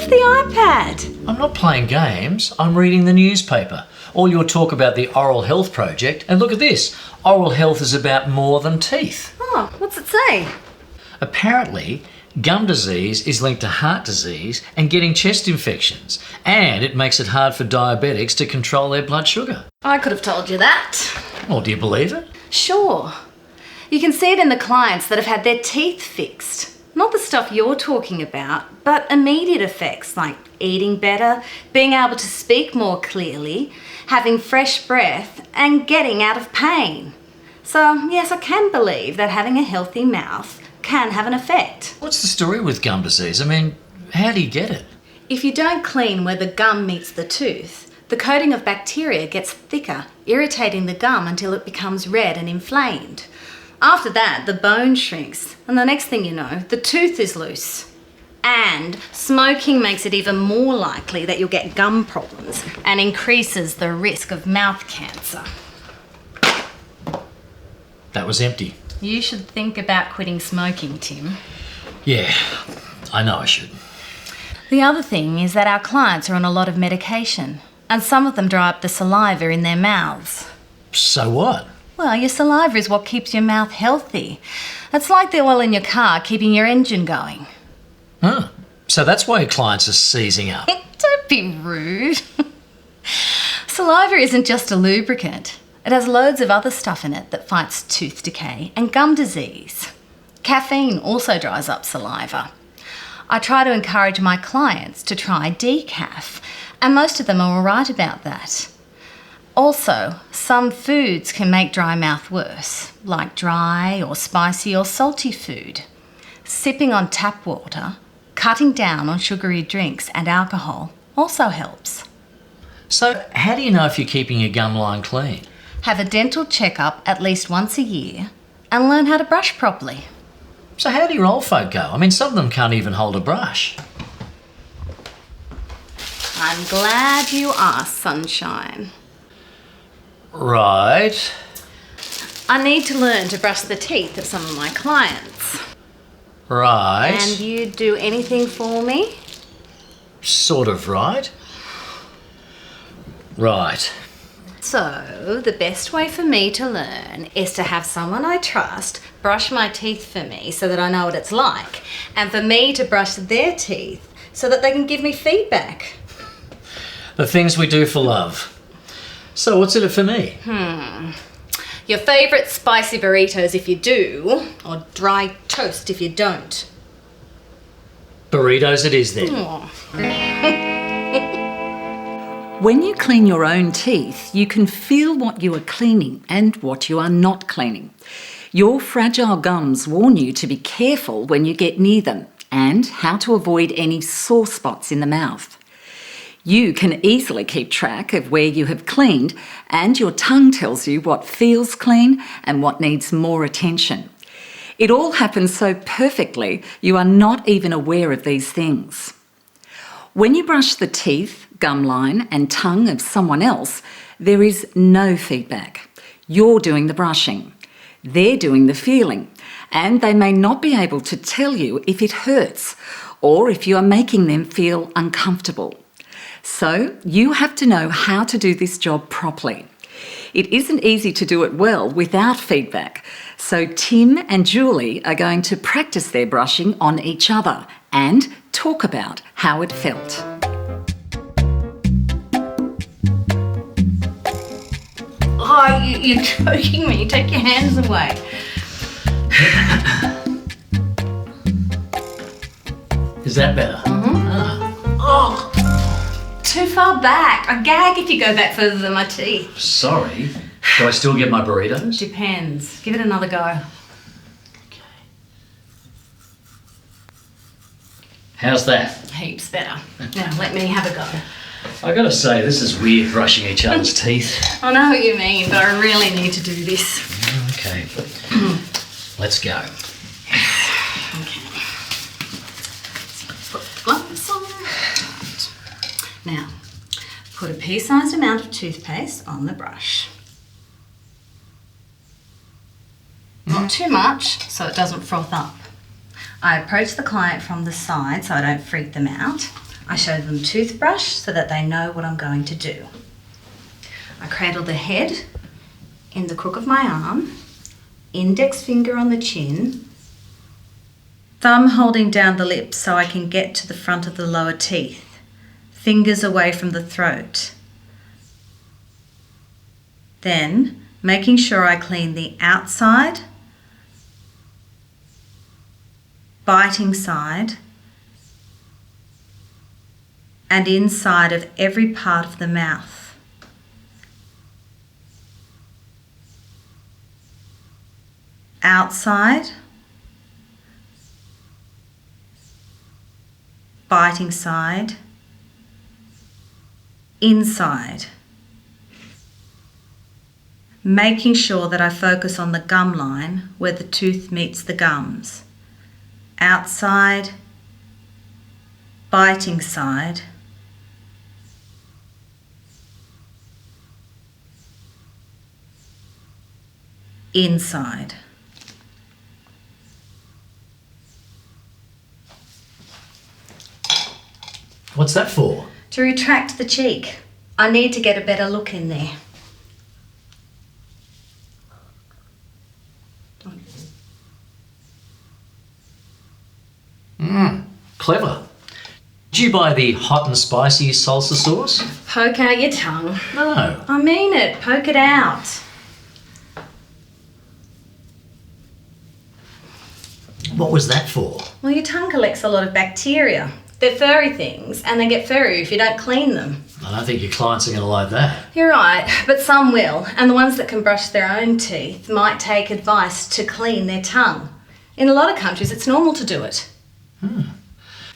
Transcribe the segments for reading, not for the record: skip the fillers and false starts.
off the iPad. I'm not playing games, I'm reading the newspaper. All your talk about the Oral Health Project, and look at this. Oral health is about more than teeth. Oh, what's it say? Apparently, gum disease is linked to heart disease and getting chest infections, and it makes it hard for diabetics to control their blood sugar. I could have told you that. Well, do you believe it? Sure. You can see it in the clients that have had their teeth fixed. Not the stuff you're talking about, but immediate effects like eating better, being able to speak more clearly, having fresh breath, and getting out of pain. So, yes, I can believe that having a healthy mouth can have an effect. What's the story with gum disease? I mean, how do you get it? If you don't clean where the gum meets the tooth, the coating of bacteria gets thicker, irritating the gum until it becomes red and inflamed. After that, the bone shrinks, and the next thing you know, the tooth is loose. And smoking makes it even more likely that you'll get gum problems and increases the risk of mouth cancer. That was empty. You should think about quitting smoking, Tim. Yeah, I know I should. The other thing is that our clients are on a lot of medication, and some of them dry up the saliva in their mouths. So what? Well, your saliva is what keeps your mouth healthy. It's like the oil in your car keeping your engine going. Huh. So that's why your clients are seizing up. Don't be rude. Saliva isn't just a lubricant. It has loads of other stuff in it that fights tooth decay and gum disease. Caffeine also dries up saliva. I try to encourage my clients to try decaf, and most of them are all right about that. Also, some foods can make dry mouth worse, like dry or spicy or salty food. Sipping on tap water, cutting down on sugary drinks and alcohol also helps. So how do you know if you're keeping your gum line clean? Have a dental checkup at least once a year and learn how to brush properly. So how do your old folk go? I mean, some of them can't even hold a brush. I'm glad you asked, Sunshine. Right. I need to learn to brush the teeth of some of my clients. Right. And you do anything for me? Sort of right. Right. So, the best way for me to learn is to have someone I trust brush my teeth for me so that I know what it's like, and for me to brush their teeth so that they can give me feedback. The things we do for love. So what's in it for me? Your favourite spicy burritos if you do, or dry toast if you don't. Burritos it is then. Aw. When you clean your own teeth, you can feel what you are cleaning and what you are not cleaning. Your fragile gums warn you to be careful when you get near them and how to avoid any sore spots in the mouth. You can easily keep track of where you have cleaned, and your tongue tells you what feels clean and what needs more attention. It all happens so perfectly, you are not even aware of these things. When you brush the teeth, gum line and tongue of someone else, there is no feedback. You're doing the brushing. They're doing the feeling, and they may not be able to tell you if it hurts or if you are making them feel uncomfortable. So you have to know how to do this job properly. It isn't easy to do it well without feedback, so Tim and Julie are going to practice their brushing on each other and talk about how it felt. Oh, you're choking me. Take your hands away. Is that better? Oh, too far back. I gag if you go back further than my teeth. Sorry. Do I still get my burritos? Depends. Give it another go. How's that? Heaps better. Now, let me have a go. I gotta say, this is weird brushing each other's teeth. I know what you mean, but I really need to do this. Okay. Let's go. Okay. So put gloves on. Now, put a pea-sized amount of toothpaste on the brush. Not too much, so it doesn't froth up. I approach the client from the side so I don't freak them out. I show them toothbrush so that they know what I'm going to do. I cradle the head in the crook of my arm, index finger on the chin, thumb holding down the lips so I can get to the front of the lower teeth, fingers away from the throat. Then, making sure I clean the outside, biting side, and inside of every part of the mouth. Outside, biting side, inside. Making sure that I focus on the gum line where the tooth meets the gums. Outside, biting side, inside. What's that for? To retract the cheek. I need to get a better look in there. Clever. Did you buy the hot and spicy salsa sauce? Poke out your tongue. No. I mean it. Poke it out. What was that for? Well, your tongue collects a lot of bacteria. They're furry things, and they get furry if you don't clean them. I don't think your clients are going to like that. You're right, but some will, and the ones that can brush their own teeth might take advice to clean their tongue. In a lot of countries, it's normal to do it.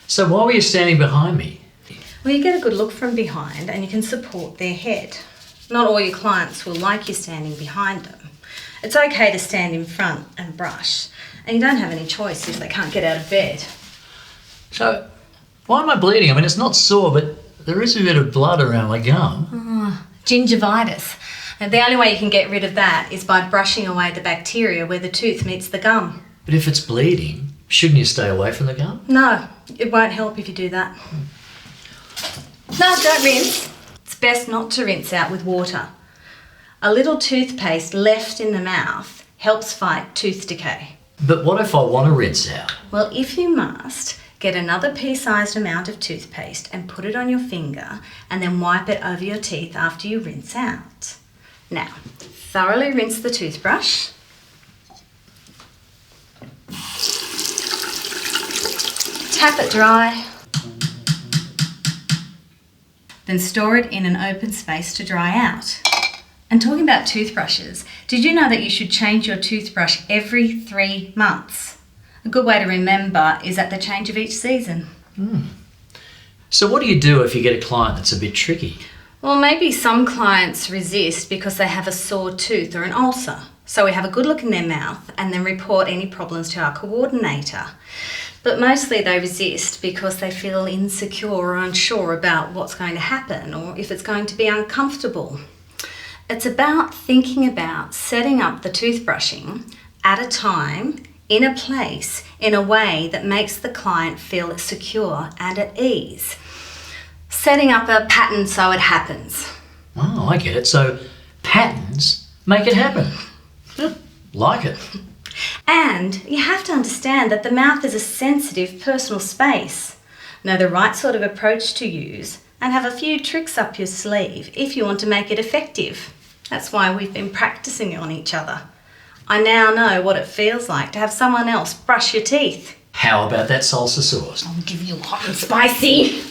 So why were you standing behind me? Well, you get a good look from behind and you can support their head. Not all your clients will like you standing behind them. It's okay to stand in front and brush, and you don't have any choice if they can't get out of bed. So, why am I bleeding? I mean, it's not sore, but there is a bit of blood around my gum. Gingivitis. And the only way you can get rid of that is by brushing away the bacteria where the tooth meets the gum. But if it's bleeding, shouldn't you stay away from the gum? No, it won't help if you do that. No, don't rinse. It's best not to rinse out with water. A little toothpaste left in the mouth helps fight tooth decay. But what if I want to rinse out? Well, if you must, get another pea-sized amount of toothpaste and put it on your finger and then wipe it over your teeth after you rinse out. Now, thoroughly rinse the toothbrush. Tap it dry. Then store it in an open space to dry out. And talking about toothbrushes, did you know that you should change your toothbrush every 3 months? A good way to remember is at the change of each season. So what do you do if you get a client that's a bit tricky? Well, maybe some clients resist because they have a sore tooth or an ulcer. So we have a good look in their mouth and then report any problems to our coordinator. But mostly they resist because they feel insecure or unsure about what's going to happen or if it's going to be uncomfortable. It's about thinking about setting up the toothbrushing at a time, in a place, in a way that makes the client feel secure and at ease. Setting up a pattern so it happens. Oh, I get it. So patterns make it happen. Like it. And you have to understand that the mouth is a sensitive personal space. Know the right sort of approach to use and have a few tricks up your sleeve if you want to make it effective. That's why we've been practicing on each other. I now know what it feels like to have someone else brush your teeth. How about that salsa sauce? I'll give you hot and spicy.